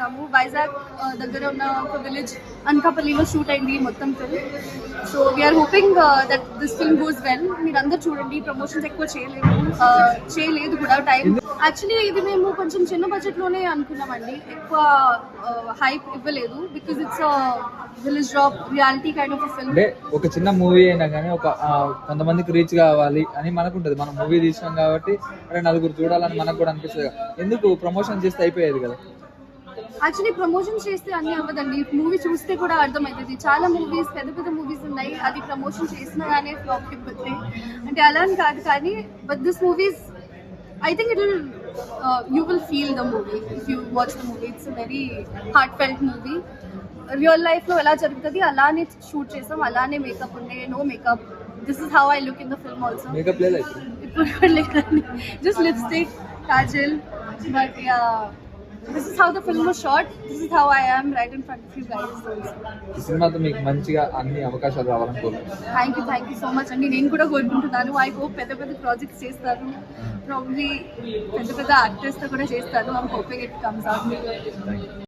చేసాము. వైజాగ్ దగ్గర ఉన్న ఒక విలేజ్ అనకాపల్లిలో షూట్ అయింది మొత్తం film. So we're hoping that this film goes well. మీరందరూ చూడండి. ప్రమోషన్స్ ఎక్కువ చేయలేదు కూడా టైం. యాక్చువల్లీ ఇది మేము కొంచెం చిన్న బడ్జెట్ లోనే అనుకున్నామండి, ఎక్కువ హైప్ ఇవ్వలేదు, because it's village drop reality kind of film. అంటే ఒక చిన్న మూవీ అయినా కానీ ఒక కొంతమందికి రీచ్ కావాలి అని మనకు ఉంటుంది. మనం మూవీ తీసినాం కాబట్టి అంటే నలుగురు చూడాలని మనకు కూడా అనిపిస్తుంది. ఎందుకు ప్రమోషన్ చేస్తే అయిపోయేది కదా. యాక్చువల్లీ ప్రమోషన్ చేస్తే అన్ని అవ్వదండి, మూవీ చూస్తే కూడా అర్థమవుతుంది. చాలా మూవీస్, పెద్ద పెద్ద మూవీస్ ఉన్నాయి, అది ప్రమోషన్ చేసినా కానీ ఫ్లాప్ అయిపోతాయి. అంటే అలా అని కాదు, కానీ but this movies I think you will feel the movie if you watch the movie. It's a very heartfelt movie. Real life lo ela jarugutadi alane shoot chesam, alane makeup unde, no makeup. This is how I look in the film also. Makeup le just lipstick, kajal, but yeah, this is how the film was shot. This is how I am right in front of you guys. ఈ సినిమాతో మీకు మంచిగా అన్ని అవకాశాలు రావాలని కోరుకుంటున్నాను. Thank you so much అండి. నేను కూడా కోరుకుంటున్నాను. ఐ హోప్ పెద్ద పెద్ద ప్రాజెక్ట్స్ చేస్తారు, ప్రాబ్లీ పెద్ద పెద్ద యాక్టర్స్తో కూడా చేస్తారు. I'm hoping it comes out.